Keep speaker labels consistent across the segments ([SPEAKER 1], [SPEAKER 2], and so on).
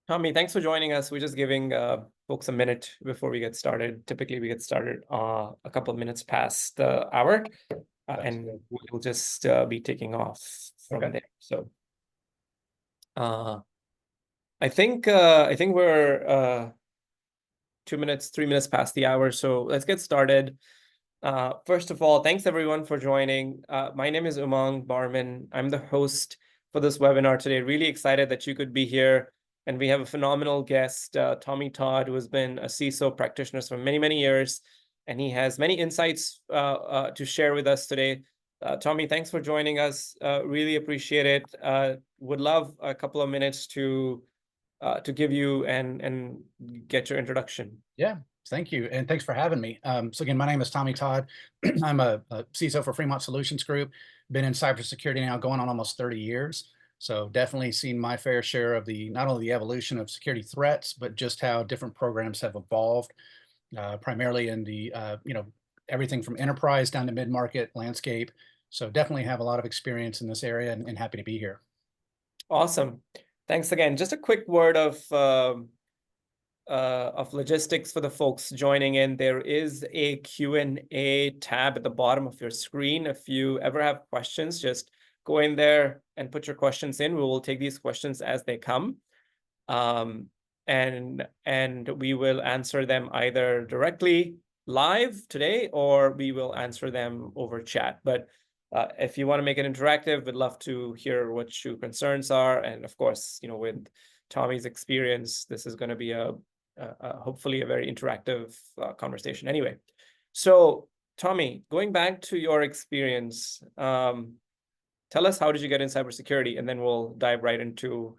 [SPEAKER 1] Tommy, thanks for joining us. We're just giving folks a minute before we get started. Typically, we get started a couple of minutes past the hour,
[SPEAKER 2] That's
[SPEAKER 1] and
[SPEAKER 2] good.
[SPEAKER 1] we'll just be taking off from
[SPEAKER 2] Okay.
[SPEAKER 1] there. So, uh, I think we're 2 minutes, 3 minutes past the hour. So let's get started. First of all, thanks everyone for joining. My name is Umang Barman. I'm the host for this webinar today. Really excited that you could be here. And we have a phenomenal guest, Tommy Todd, who has been a CISO practitioner for many, many years. And he has many insights to share with us today. Tommy, thanks for joining us. Really appreciate it. Would love a couple of minutes to give you and get your introduction.
[SPEAKER 2] Yeah, thank you. And thanks for having me. So again, my name is Tommy Todd. I'm a CISO for Fremont Solutions Group. Been in cybersecurity now going on almost 30 years. So definitely seen my fair share of the not only the evolution of security threats, but just how different programs have evolved, primarily in the everything from enterprise down to mid-market landscape. So definitely have a lot of experience in this area and happy to be here.
[SPEAKER 1] Awesome. Thanks again. Just a quick word of logistics for the folks joining in. There is a Q&A tab at the bottom of your screen. If you ever have questions, just go in there and put your questions in. We will take these questions as they come. And we will answer them either directly live today, or we will answer them over chat. But if you want to make it interactive, we'd love to hear what your concerns are. And of course, with Tommy's experience, this is going to be hopefully a very interactive conversation. Anyway, so Tommy, going back to your experience, tell us, how did you get in cybersecurity? And then we'll dive right into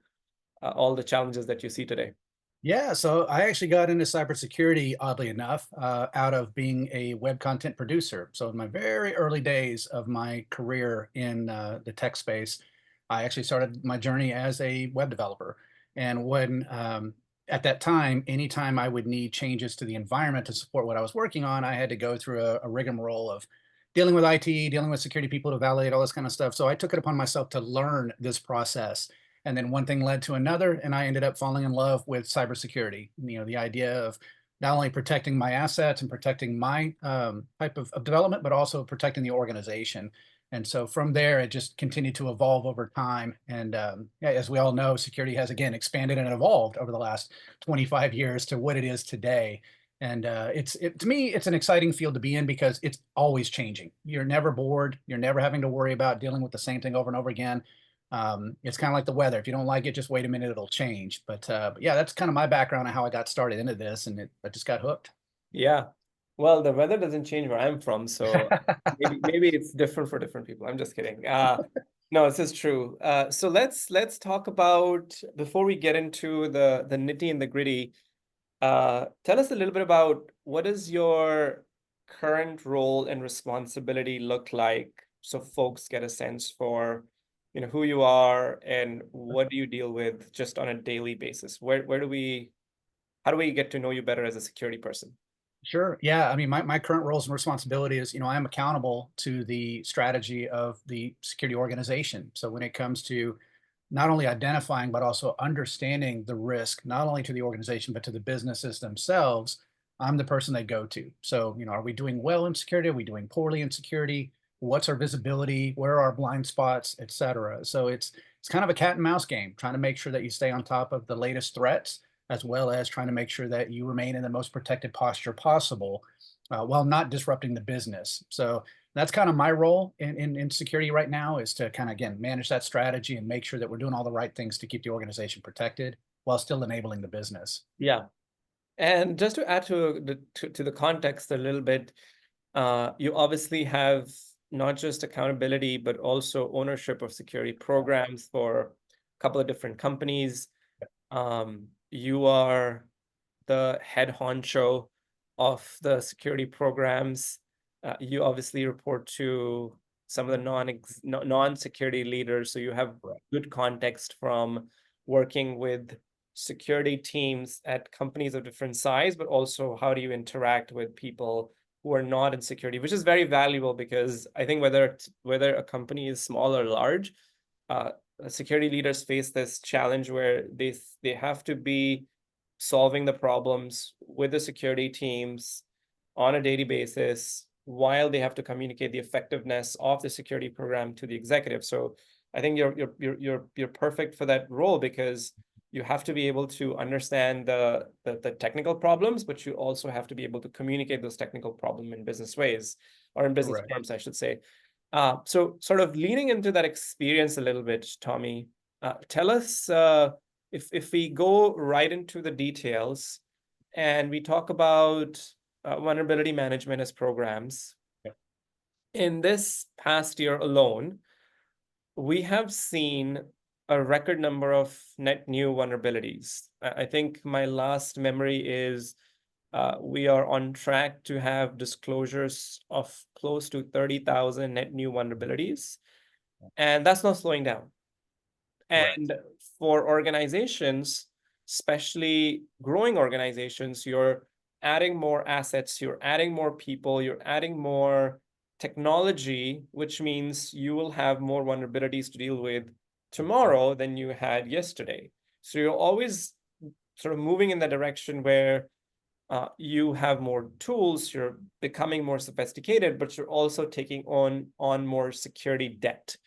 [SPEAKER 1] all the challenges that you see today.
[SPEAKER 2] Yeah, so I actually got into cybersecurity, oddly enough, out of being a web content producer. So in my very early days of my career in the tech space, I actually started my journey as a web developer. And when at that time, anytime I would need changes to the environment to support what I was working on, I had to go through a rigmarole of dealing with IT, dealing with security people to validate all this kind of stuff. So I took it upon myself to learn this process, and then one thing led to another, and I ended up falling in love with cybersecurity. The idea of not only protecting my assets and protecting my type of development, but also protecting the organization. And so from there, it just continued to evolve over time. And yeah, as we all know, security has again expanded and evolved over the last 25 years to what it is today. And to me, it's an exciting field to be in because it's always changing. You're never bored. You're never having to worry about dealing with the same thing over and over again. It's kind of like the weather. If you don't like it, just wait a minute, it'll change. But yeah, that's kind of my background on how I got started into this, and I just got hooked.
[SPEAKER 1] Yeah. Well, the weather doesn't change where I'm from, so maybe it's different for different people. I'm just kidding. No, this is true. So let's talk about, before we get into the nitty and the gritty. Tell us a little bit about, what does your current role and responsibility look like, so folks get a sense for, who you are and what do you deal with just on a daily basis. How do we get to know you better as a security person?
[SPEAKER 2] Sure. Yeah. I mean, my current roles and responsibility is, I am accountable to the strategy of the security organization. So when it comes to not only identifying, but also understanding the risk, not only to the organization, but to the businesses themselves, I'm the person they go to. So, are we doing well in security? Are we doing poorly in security? What's our visibility? Where are our blind spots, et cetera? So it's kind of a cat and mouse game, trying to make sure that you stay on top of the latest threats, as well as trying to make sure that you remain in the most protected posture possible, while not disrupting the business. So that's kind of my role in security right now, is to kind of, again, manage that strategy and make sure that we're doing all the right things to keep the organization protected while still enabling the business.
[SPEAKER 1] Yeah. And just to add to the context a little bit, you obviously have not just accountability, but also ownership of security programs for a couple of different companies. You are the head honcho of the security programs. You obviously report to some of the non-security leaders, so you have
[SPEAKER 2] Right.
[SPEAKER 1] good context from working with security teams at companies of different size, but also how do you interact with people who are not in security, which is very valuable, because I think whether a company is small or large, security leaders face this challenge where they have to be solving the problems with the security teams on a daily basis while they have to communicate the effectiveness of the security program to the executive. So I think you're perfect for that role because you have to be able to understand the technical problems, but you also have to be able to communicate those technical problems in business ways, or in business
[SPEAKER 2] Correct.
[SPEAKER 1] terms, I should say. So sort of leaning into that experience a little bit, Tommy, tell us, if we go right into the details and we talk about vulnerability management as programs.
[SPEAKER 2] Yep.
[SPEAKER 1] In this past year alone, we have seen a record number of net new vulnerabilities. I think my last memory is we are on track to have disclosures of close to 30,000 net new vulnerabilities, and that's not slowing down.
[SPEAKER 2] Correct.
[SPEAKER 1] And for organizations, especially growing organizations, you're adding more assets, you're adding more people, you're adding more technology, which means you will have more vulnerabilities to deal with tomorrow than you had yesterday. So you're always sort of moving in the direction where you have more tools, you're becoming more sophisticated, but you're also taking on more security debt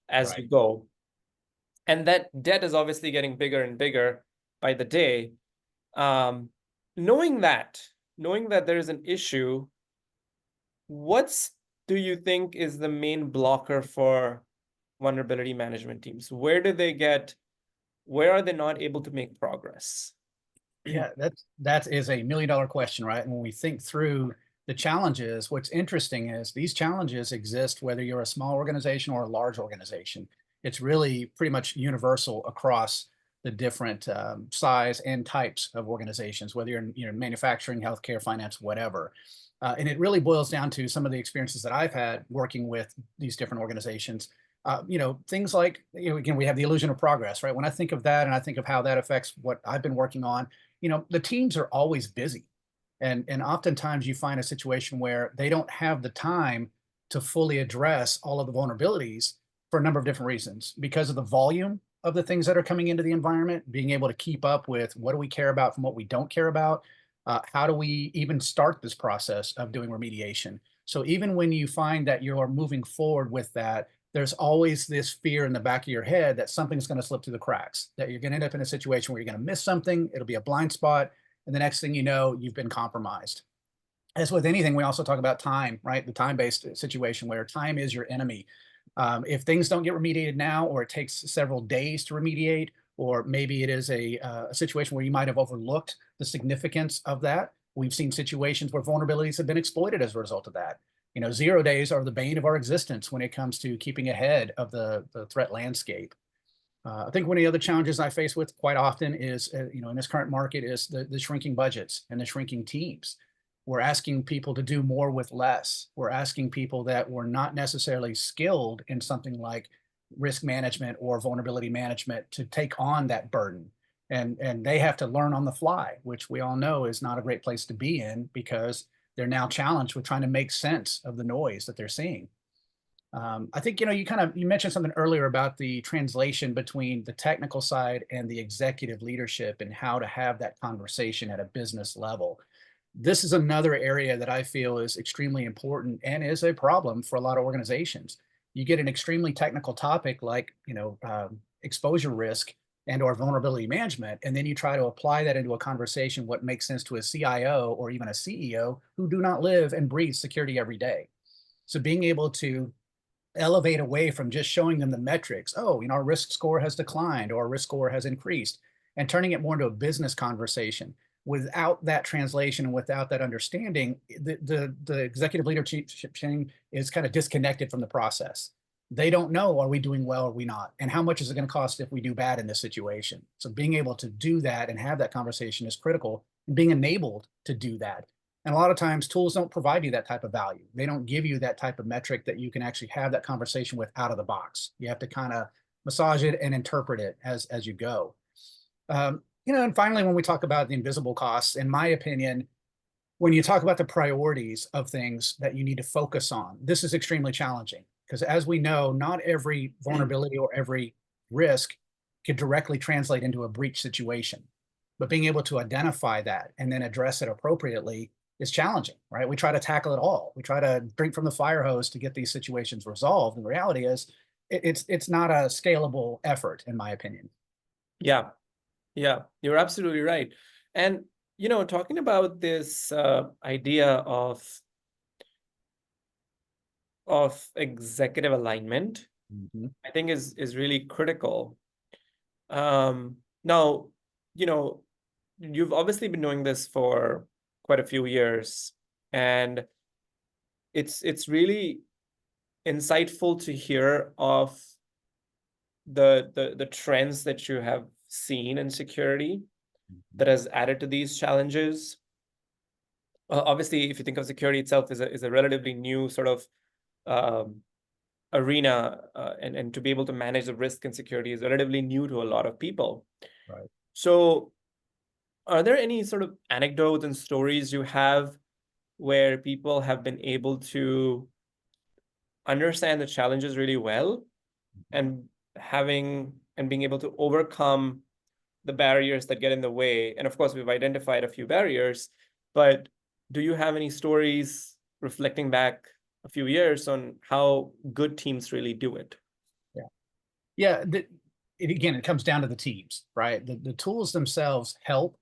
[SPEAKER 1] as
[SPEAKER 2] Right.
[SPEAKER 1] you go. And that debt is obviously getting bigger and bigger by the day. Um, knowing that, knowing that there is an issue, what's do you think is the main blocker for vulnerability management teams? Where are they not able to make progress?
[SPEAKER 2] Yeah, that is a $1 million question, right? And when we think through the challenges, what's interesting is these challenges exist whether you're a small organization or a large organization. It's really pretty much universal across the different size and types of organizations, whether you're in manufacturing, healthcare, finance, whatever. And it really boils down to some of the experiences that I've had working with these different organizations. Things like, again, we have the illusion of progress, right? When I think of that and I think of how that affects what I've been working on, the teams are always busy. And oftentimes you find a situation where they don't have the time to fully address all of the vulnerabilities for a number of different reasons because of the volume of the things that are coming into the environment, being able to keep up with what do we care about from what we don't care about. How do we even start this process of doing remediation? So even when you find that you're moving forward with that, there's always this fear in the back of your head that something's going to slip through the cracks, that you're going to end up in a situation where you're going to miss something, it'll be a blind spot, and the next thing you know, you've been compromised. As with anything, we also talk about time, right? The time-based situation where time is your enemy. If things don't get remediated now, or it takes several days to remediate, or maybe it is a situation where you might have overlooked the significance of that. We've seen situations where vulnerabilities have been exploited as a result of that. 0 days are the bane of our existence when it comes to keeping ahead of the threat landscape. I think one of the other challenges I face with quite often is, in this current market, is the shrinking budgets and the shrinking teams. We're asking people to do more with less. We're asking people that were not necessarily skilled in something like risk management or vulnerability management to take on that burden. And they have to learn on the fly, which we all know is not a great place to be in because they're now challenged with trying to make sense of the noise that they're seeing. I think, you mentioned something earlier about the translation between the technical side and the executive leadership and how to have that conversation at a business level. This is another area that I feel is extremely important and is a problem for a lot of organizations. You get an extremely technical topic like, exposure risk and or vulnerability management, and then you try to apply that into a conversation, what makes sense to a CIO or even a CEO who do not live and breathe security every day. So being able to elevate away from just showing them the metrics. Oh, our risk score has declined or our risk score has increased, and turning it more into a business conversation. Without that translation and without that understanding, the executive leadership chain is kind of disconnected from the process. They don't know, are we doing well or are we not? And how much is it going to cost if we do bad in this situation? So being able to do that and have that conversation is critical, and being enabled to do that. And a lot of times tools don't provide you that type of value. They don't give you that type of metric that you can actually have that conversation with out of the box. You have to kind of massage it and interpret it as you go. And finally, when we talk about the invisible costs, in my opinion, when you talk about the priorities of things that you need to focus on, this is extremely challenging because as we know, not every vulnerability or every risk could directly translate into a breach situation. But being able to identify that and then address it appropriately is challenging, right? We try to tackle it all. We try to drink from the fire hose to get these situations resolved. And the reality is, it's not a scalable effort, in my opinion.
[SPEAKER 1] Yeah, yeah, you're absolutely right. And talking about this idea of executive alignment,
[SPEAKER 2] Mhm.
[SPEAKER 1] I think is really critical. Now, you know, you've obviously been doing this for quite a few years, and it's really insightful to hear of the trends that you have seen in security that has added to these challenges. Obviously, if you think of security itself is a relatively new sort of um, arena, and to be able to manage the risk and security is relatively new to a lot of people.
[SPEAKER 2] Right.
[SPEAKER 1] So, are there any sort of anecdotes and stories you have where people have been able to understand the challenges really well and being able to overcome the barriers that get in the way? And of course, we've identified a few barriers, but do you have any stories reflecting back a few years on how good teams really do it?
[SPEAKER 2] Yeah. Yeah. Again, it comes down to the teams, right? The tools themselves help,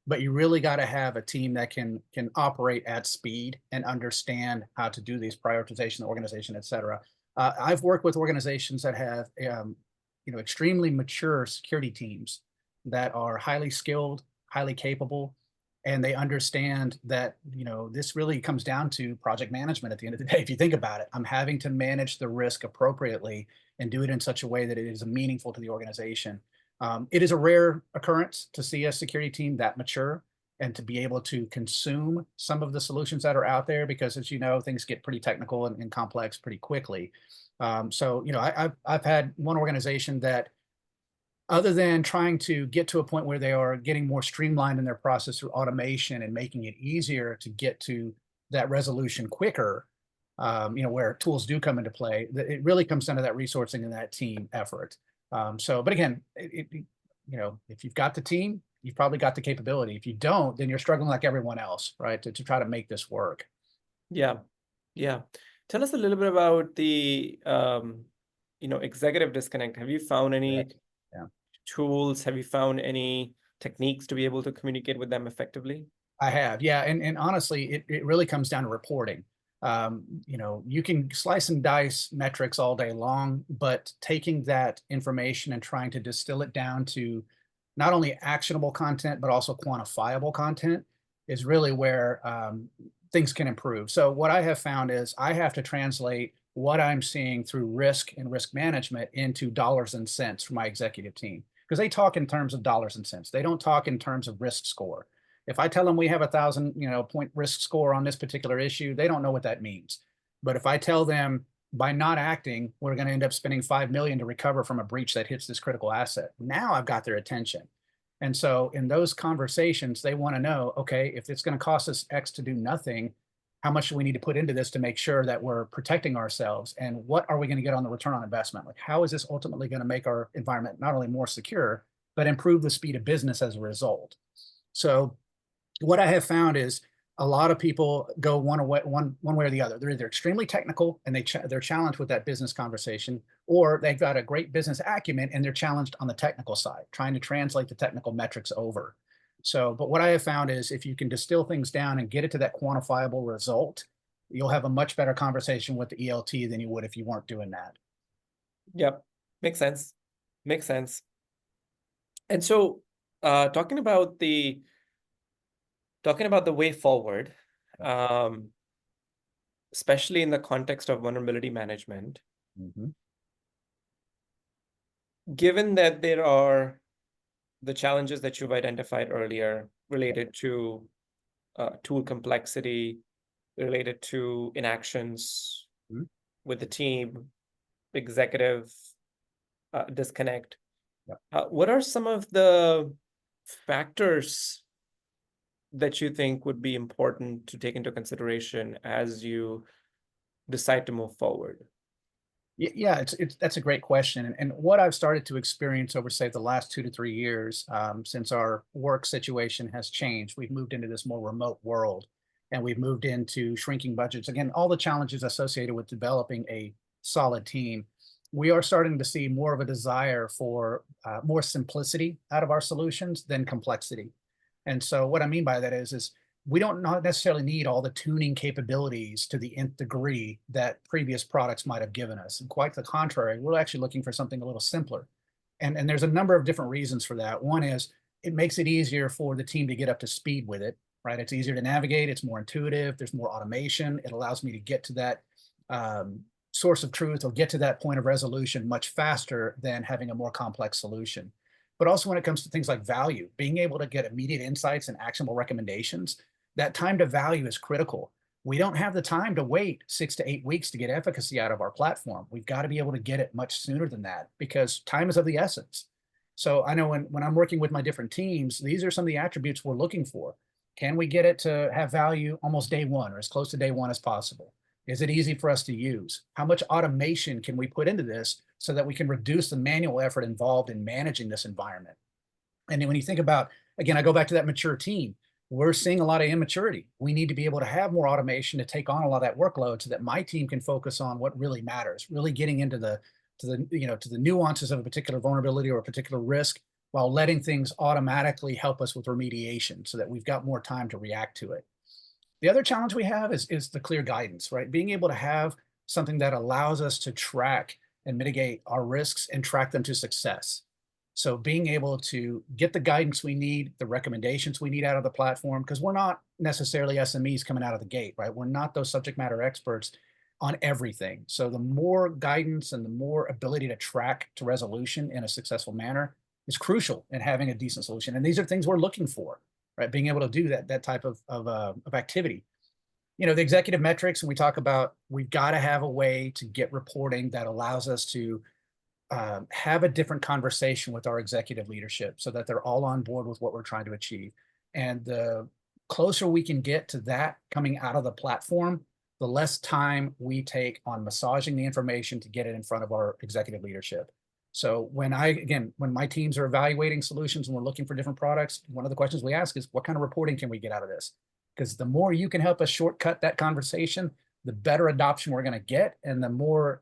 [SPEAKER 2] but you really got to have a team that can operate at speed and understand how to do these prioritization, organization, et cetera. I've worked with organizations that have extremely mature security teams that are highly skilled, highly capable, and they understand that this really comes down to project management at the end of the day. If you think about it, I'm having to manage the risk appropriately and do it in such a way that it is meaningful to the organization. It is a rare occurrence to see a security team that mature and to be able to consume some of the solutions that are out there, because as you know, things get pretty technical and complex pretty quickly. I've had one organization that, other than trying to get to a point where they are getting more streamlined in their process through automation and making it easier to get to that resolution quicker, where tools do come into play, it really comes down to that resourcing and that team effort. But again, if you've got the team, you've probably got the capability. If you don't, then you're struggling like everyone else, right? To try to make this work.
[SPEAKER 1] Yeah, yeah. Tell us a little bit about the executive disconnect. Have you found any
[SPEAKER 2] Correct. Yeah.
[SPEAKER 1] tools? Have you found any techniques to be able to communicate with them effectively?
[SPEAKER 2] I have, yeah, and honestly, it really comes down to reporting. You can slice and dice metrics all day long, but taking that information and trying to distill it down to not only actionable content but also quantifiable content is really where things can improve. So what I have found is I have to translate what I'm seeing through risk and risk management into dollars and cents for my executive team, because they talk in terms of dollars and cents. They don't talk in terms of risk score. If I tell them we have 1,000, point risk score on this particular issue, they don't know what that means. But if I tell them by not acting, we're going to end up spending 5 million to recover from a breach that hits this critical asset, now I've got their attention. And so in those conversations, they want to know, okay, if it's going to cost us X to do nothing, how much do we need to put into this to make sure that we're protecting ourselves? And what are we going to get on the return on investment? Like, how is this ultimately going to make our environment not only more secure, but improve the speed of business as a result? So what I have found is a lot of people go one way or the other. They're either extremely technical and they're challenged with that business conversation, or they've got a great business acumen and they're challenged on the technical side, trying to translate the technical metrics over. So, but what I have found is if you can distill things down and get it to that quantifiable result, you'll have a much better conversation with the ELT than you would if you weren't doing that.
[SPEAKER 1] Yep, makes sense. Makes sense. And so, talking about the way forward, um, especially in the context of vulnerability management,
[SPEAKER 2] Mhm.
[SPEAKER 1] given that there are the challenges that you've identified earlier related to tool complexity, related to inactions
[SPEAKER 2] Mhm.
[SPEAKER 1] with the team, executive disconnect,
[SPEAKER 2] Yeah.
[SPEAKER 1] what are some of the factors that you think would be important to take into consideration as you decide to move forward?
[SPEAKER 2] Yeah, that's a great question. And what I've started to experience over, say, the last 2 to 3 years, since our work situation has changed, we've moved into this more remote world, and we've moved into shrinking budgets. Again, all the challenges associated with developing a solid team. We are starting to see more of a desire for more simplicity out of our solutions than complexity. And so what I mean by that is we don't not necessarily need all the tuning capabilities to the nth degree that previous products might have given us. And quite the contrary, we're actually looking for something a little simpler. And there's a number of different reasons for that. One is it makes it easier for the team to get up to speed with it, right? It's easier to navigate, it's more intuitive, there's more automation. It allows me to get to that source of truth or get to that point of resolution much faster than having a more complex solution. But also when it comes to things like value, being able to get immediate insights and actionable recommendations, that time to value is critical. We don't have the time to wait 6 to 8 weeks to get efficacy out of our platform. We've got to be able to get it much sooner than that because time is of the essence. So I know when I'm working with my different teams, these are some of the attributes we're looking for. Can we get it to have value almost day one or as close to day one as possible? Is it easy for us to use? How much automation can we put into this so that we can reduce the manual effort involved in managing this environment? And then when you think about, again, I go back to that mature team. We're seeing a lot of immaturity. We need to be able to have more automation to take on a lot of that workload so that my team can focus on what really matters, really getting into the nuances of a particular vulnerability or a particular risk while letting things automatically help us with remediation so that we've got more time to react to it. The other challenge we have is the clear guidance, right? Being able to have something that allows us to track and mitigate our risks and track them to success. So being able to get the guidance we need, the recommendations we need out of the platform, because we're not necessarily SMEs coming out of the gate, right? We're not those subject matter experts on everything. So the more guidance and the more ability to track to resolution in a successful manner is crucial in having a decent solution. And these are things we're looking for, right? Being able to do that type of activity. The executive metrics, and we talk about we've got to have a way to get reporting that allows us to have a different conversation with our executive leadership so that they're all on board with what we're trying to achieve. And the closer we can get to that coming out of the platform, the less time we take on massaging the information to get it in front of our executive leadership. So when my teams are evaluating solutions and we're looking for different products, one of the questions we ask is, what kind of reporting can we get out of this? Because the more you can help us shortcut that conversation, the better adoption we're going to get and the more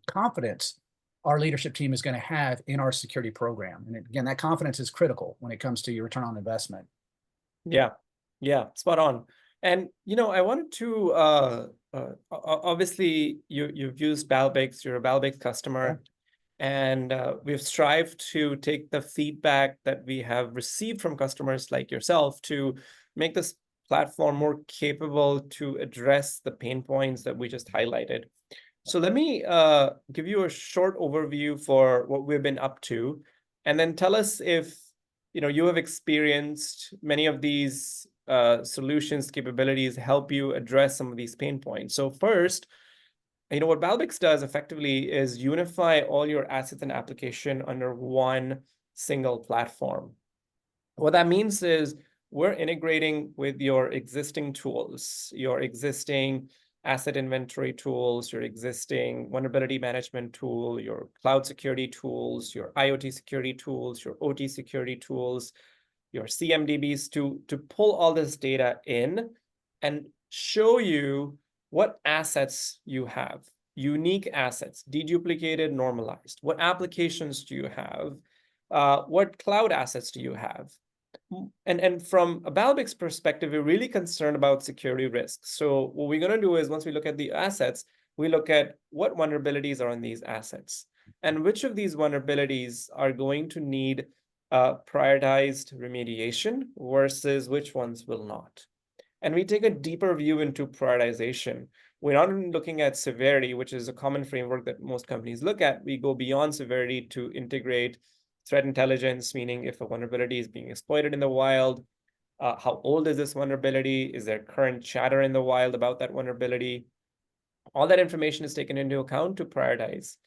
[SPEAKER 2] confidence our leadership team is going to have in our security program. And again, that confidence is critical when it comes to your return on investment.
[SPEAKER 1] Yeah, yeah, spot on. And I wanted to obviously you've used Balbix, you're a Balbix customer, and we've strived to take the feedback that we have received from customers like yourself to make this platform more capable to address the pain points that we just highlighted. So let me give you a short overview for what we've been up to, and then tell us if you have experienced many of these solutions, capabilities help you address some of these pain points. So first, what Balbix does effectively is unify all your assets and application under one single platform. What that means is we're integrating with your existing tools, your existing asset inventory tools, your existing vulnerability management tool, your cloud security tools, your IoT security tools, your OT security tools, your CMDBs to pull all this data in and show you what assets you have, unique assets, deduplicated, normalized. What applications do you have? What cloud assets do you have? And from a Balbix perspective, we're really concerned about security risks. So what we're going to do is once we look at the assets, we look at what vulnerabilities are in these assets and which of these vulnerabilities are going to need prioritized remediation versus which ones will not. And we take a deeper view into prioritization. We're not looking at severity, which is a common framework that most companies look at. We go beyond severity to integrate threat intelligence, meaning if a vulnerability is being exploited in the wild, how old is this vulnerability? Is there current chatter in the wild about that vulnerability? All that information is taken into account to prioritize.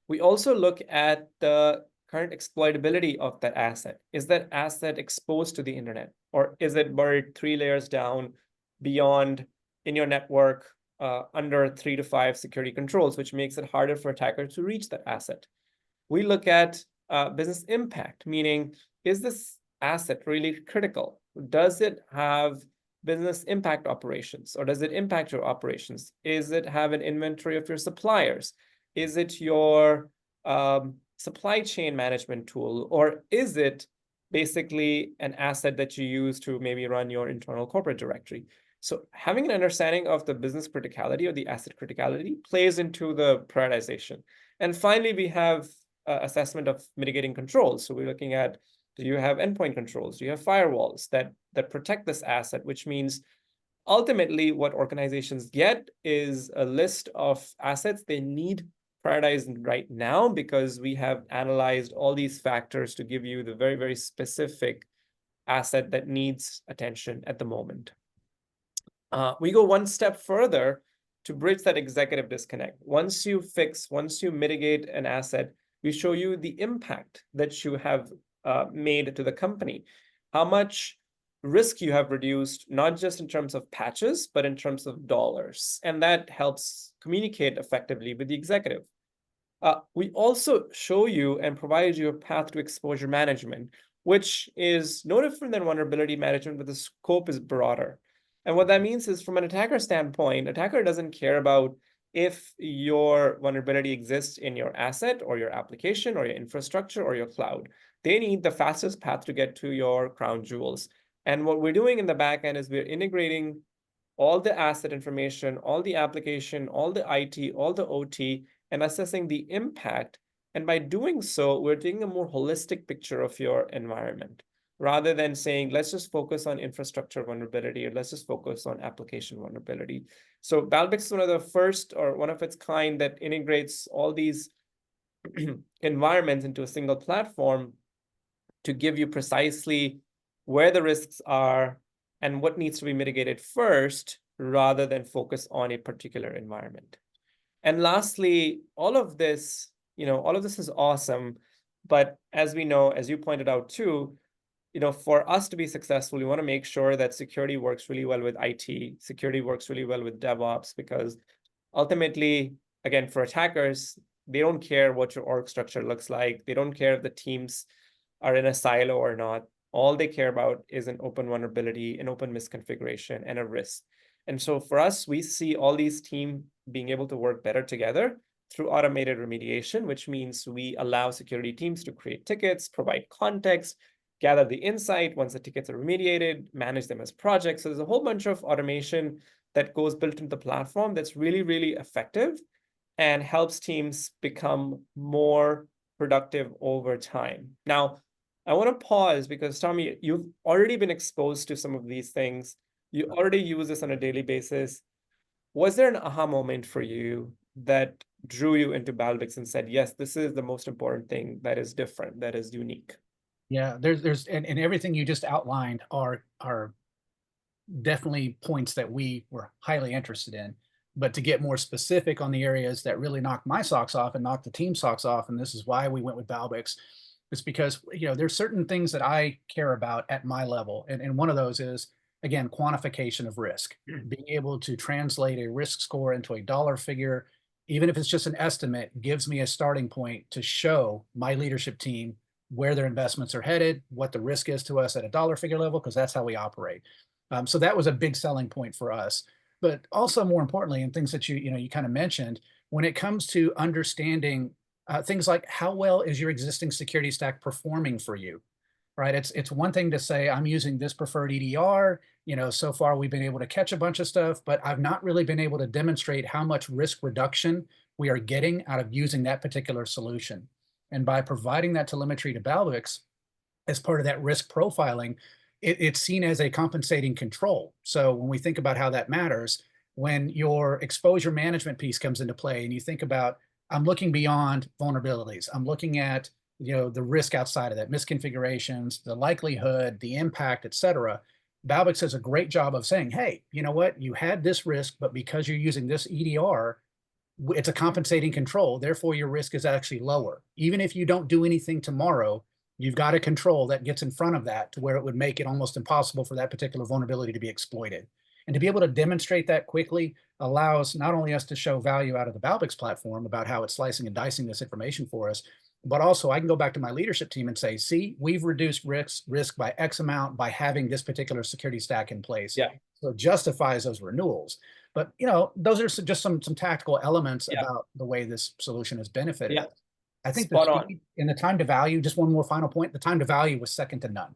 [SPEAKER 1] We also look at the current exploitability of that asset. Is that asset exposed to the internet? Or is it buried 3 layers down beyond in your network under 3 to 5 security controls, which makes it harder for attackers to reach that asset. We look at business impact, meaning, is this asset really critical? Does it have business impact operations, or does it impact your operations? Is it have an inventory of your suppliers? Is it your supply chain management tool, or is it basically an asset that you use to maybe run your internal corporate directory? So having an understanding of the business criticality or the asset criticality plays into the prioritization. And finally, we have assessment of mitigating controls. So we're looking at, do you have endpoint controls? Do you have firewalls that protect this asset? Which means ultimately what organizations get is a list of assets they need prioritized right now, because we have analyzed all these factors to give you the very, very specific asset that needs attention at the moment. We go one step further to bridge that executive disconnect. Once you mitigate an asset, we show you the impact that you have made to the company, how much risk you have reduced, not just in terms of patches, but in terms of dollars. And that helps communicate effectively with the executive. We also show you and provide you a path to exposure management, which is no different than vulnerability management, but the scope is broader. And what that means is, from an attacker standpoint, attacker doesn't care about if your vulnerability exists in your asset or your application or your infrastructure or your cloud. They need the fastest path to get to your crown jewels. And what we're doing in the back end is we're integrating all the asset information, all the application, all the IT, all the OT, and assessing the impact. And by doing so, we're taking a more holistic picture of your environment, rather than saying, let's just focus on infrastructure vulnerability, or let's just focus on application vulnerability. So Balbix is one of the first, or one of its kind, that integrates all these environments into a single platform to give you precisely where the risks are and what needs to be mitigated first, rather than focus on a particular environment. And lastly, all of this is awesome. But as we know, as you pointed out too, for us to be successful, we want to make sure that security works really well with IT, security works really well with DevOps, because ultimately, again, for attackers, they don't care what your org structure looks like. They don't care if the teams are in a silo or not. All they care about is an open vulnerability, an open misconfiguration, and a risk. And so for us, we see all these teams being able to work better together through automated remediation, which means we allow security teams to create tickets, provide context, gather the insight once the tickets are remediated, manage them as projects. So there's a whole bunch of automation that goes built into the platform that's really, really effective and helps teams become more productive over time. Now, I want to pause because, Tommy, you've already been exposed to some of these things. You already use this on a daily basis. Was there an aha moment for you that drew you into Balbix and said, yes, this is the most important thing that is different, that is unique?
[SPEAKER 2] Yeah, and everything you just outlined are definitely points that we were highly interested in. But to get more specific on the areas that really knocked my socks off and knocked the team socks off, and this is why we went with Balbix, is because there's certain things that I care about at my level, and one of those is, again, quantification of risk. Being able to translate a risk score into a dollar figure, even if it's just an estimate, gives me a starting point to show my leadership team where their investments are headed, what the risk is to us at a dollar figure level, because that's how we operate. So that was a big selling point for us. But also, more importantly, and things that you kind of mentioned, when it comes to understanding things like, how well is your existing security stack performing for you, right? It's one thing to say, I'm using this preferred EDR, so far we've been able to catch a bunch of stuff, but I've not really been able to demonstrate how much risk reduction we are getting out of using that particular solution. And by providing that telemetry to Balbix as part of that risk profiling, it's seen as a compensating control. So when we think about how that matters, when your exposure management piece comes into play and you think about, I'm looking beyond vulnerabilities, I'm looking at the risk outside of that, misconfigurations, the likelihood, the impact, et cetera. Balbix does a great job of saying, hey, you know what, you had this risk, but because you're using this EDR, it's a compensating control. Therefore, your risk is actually lower. Even if you don't do anything tomorrow, you've got a control that gets in front of that to where it would make it almost impossible for that particular vulnerability to be exploited. And to be able to demonstrate that quickly allows not only us to show value out of the Balbix platform about how it's slicing and dicing this information for us, but also I can go back to my leadership team and say, see, we've reduced risk by X amount by having this particular security stack in place.
[SPEAKER 1] Yeah.
[SPEAKER 2] So it justifies those renewals. But those are just some tactical elements
[SPEAKER 1] Yeah.
[SPEAKER 2] about the way this solution has benefited
[SPEAKER 1] Yeah.
[SPEAKER 2] us. I think the
[SPEAKER 1] Spot on.
[SPEAKER 2] speed and the time to value, just one more final point, the time to value was second to none.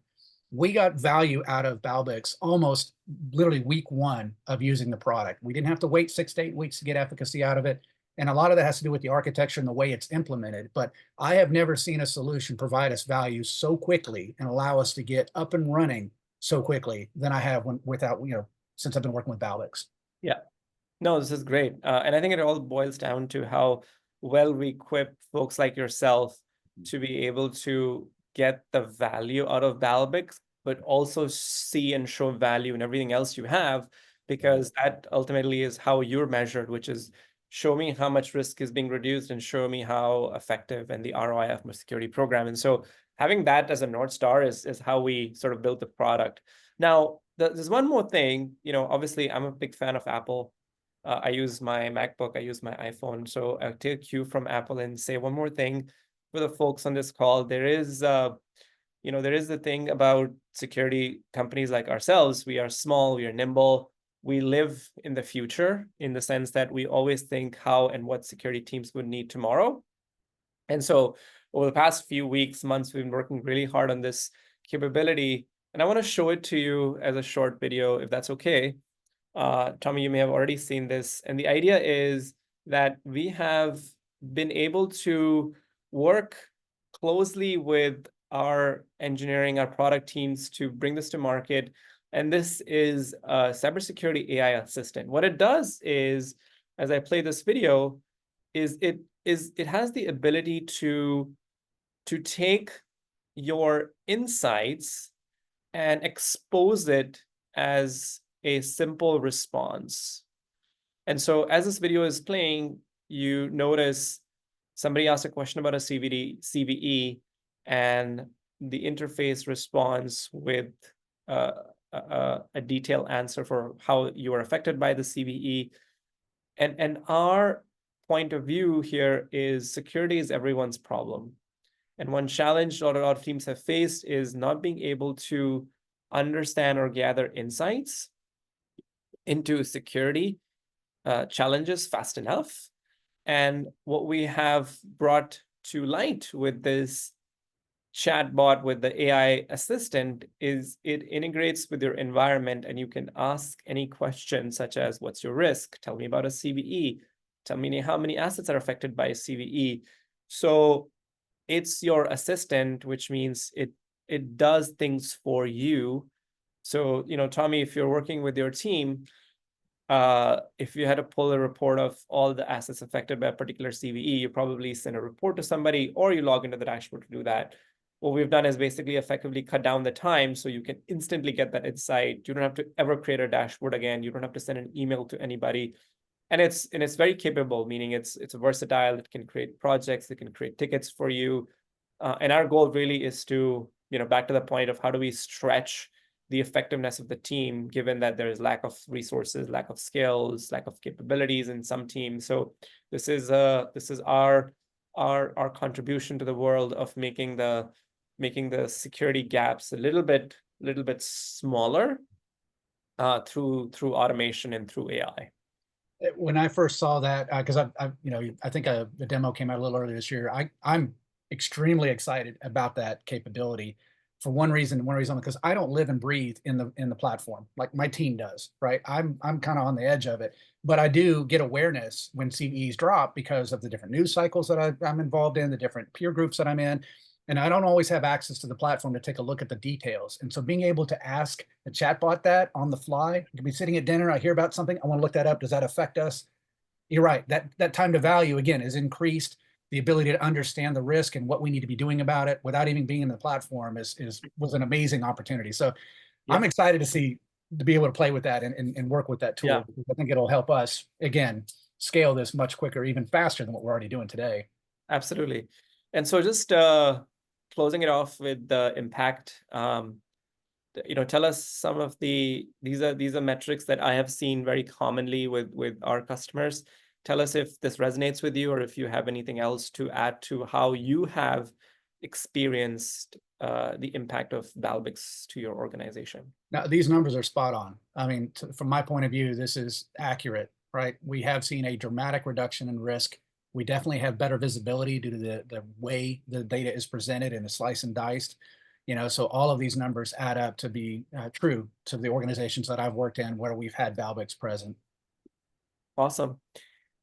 [SPEAKER 2] We got value out of Balbix almost literally week one of using the product. We didn't have to wait 6 to 8 weeks to get efficacy out of it. And a lot of that has to do with the architecture and the way it's implemented. But I have never seen a solution provide us value so quickly and allow us to get up and running so quickly than I have since I've been working with Balbix.
[SPEAKER 1] Yeah. No, this is great. And I think it all boils down to how well we equip folks like yourself to be able to get the value out of Balbix, but also see and show value in everything else you have, because that ultimately is how you're measured, which is show me how much risk is being reduced and show me how effective and the ROI of my security program. And so having that as a North Star is how we sort of build the product. Now, there's one more thing, obviously I'm a big fan of Apple. I use my MacBook, I use my iPhone. So I'll take a cue from Apple and say one more thing for the folks on this call. There is the thing about security companies like ourselves. We are small, we are nimble. We live in the future in the sense that we always think how and what security teams would need tomorrow. And so over the past few weeks, months, we've been working really hard on this capability. And I want to show it to you as a short video, if that's okay. Tommy, you may have already seen this. And the idea is that we have been able to work closely with our engineering, our product teams to bring this to market. And this is a cybersecurity AI assistant. What it does is, as I play this video, it has the ability to take your insights and expose it as a simple response. And so as this video is playing, you notice somebody asked a question about a CVE, and the interface responds with a detailed answer for how you are affected by the CVE. And our point of view here is security is everyone's problem. And one challenge a lot of teams have faced is not being able to understand or gather insights into security challenges fast enough. And what we have brought to light with this chatbot, with the AI assistant, is it integrates with your environment, and you can ask any question such as, what's your risk? Tell me about a CVE. Tell me how many assets are affected by a CVE. So it's your assistant, which means it does things for you. So, Tommy, if you're working with your team, if you had to pull a report of all the assets affected by a particular CVE, you probably send a report to somebody, or you log into the dashboard to do that. What we've done is basically effectively cut down the time so you can instantly get that insight. You don't have to ever create a dashboard again. You don't have to send an email to anybody. And it's very capable, meaning it's versatile. It can create projects, it can create tickets for you. And our goal really is to, back to the point of how do we stretch the effectiveness of the team, given that there is lack of resources, lack of skills, lack of capabilities in some teams. So this is our contribution to the world of making the security gaps a little bit smaller through automation and through AI.
[SPEAKER 2] When I first saw that, because I think the demo came out a little earlier this year. I'm extremely excited about that capability for one reason, because I don't live and breathe in the platform like my team does, right? I'm kind of on the edge of it, but I do get awareness when CVEs drop because of the different news cycles that I'm involved in, the different peer groups that I'm in, and I don't always have access to the platform to take a look at the details. And so being able to ask the chatbot that on the fly, you can be sitting at dinner, I hear about something, I want to look that up. Does that affect us? You're right. That time to value again is increased. The ability to understand the risk and what we need to be doing about it without even being in the platform was an amazing opportunity. So
[SPEAKER 1] Yeah.
[SPEAKER 2] I'm excited to be able to play with that and work with that tool.
[SPEAKER 1] Yeah.
[SPEAKER 2] Because I think it'll help us again scale this much quicker, even faster than what we're already doing today.
[SPEAKER 1] Absolutely. And so just closing it off with the impact. tell us some of these are metrics that I have seen very commonly with our customers. Tell us if this resonates with you, or if you have anything else to add to how you have experienced the impact of Balbix to your organization.
[SPEAKER 2] Now, these numbers are spot on. I mean, from my point of view, this is accurate, right? We have seen a dramatic reduction in risk. We definitely have better visibility due to the way the data is presented and the slice and diced. So all of these numbers add up to be true to the organizations that I've worked in where we've had Balbix present.
[SPEAKER 1] Awesome.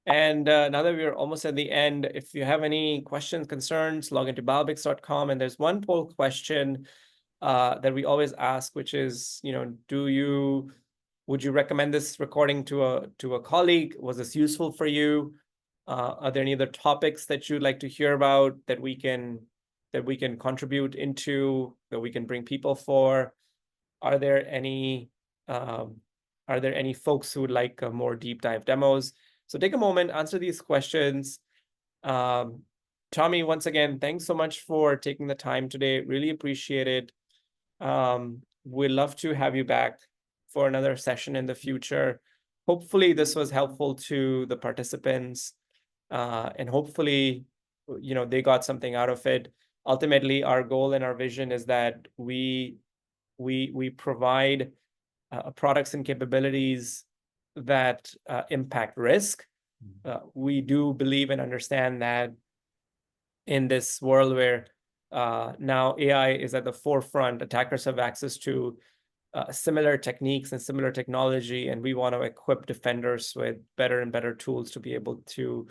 [SPEAKER 1] And now that we're almost at the end, if you have any questions, concerns, log into balbix.com. And there's one poll question that we always ask, which is, would you recommend this recording to a colleague? Was this useful for you? Are there any other topics that you'd like to hear about that we can contribute into, that we can bring people for? Are there any folks who would like more deep dive demos? So take a moment, answer these questions. Tommy, once again, thanks so much for taking the time today. Really appreciate it. We'd love to have you back for another session in the future. Hopefully this was helpful to the participants, and hopefully, they got something out of it. Ultimately, our goal and our vision is that we provide products and capabilities that impact risk. We do believe and understand that in this world where now AI is at the forefront, attackers have access to similar techniques and similar technology, and we want to equip defenders with better and better tools to be able to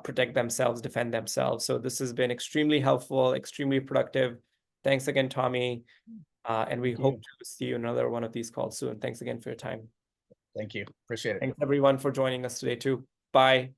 [SPEAKER 1] protect themselves, defend themselves. So this has been extremely helpful, extremely productive. Thanks again, Tommy. And we hope to see you another one of these calls soon. Thanks again for your time.
[SPEAKER 2] Thank you. Appreciate it.
[SPEAKER 1] Thanks everyone for joining us today too. Bye.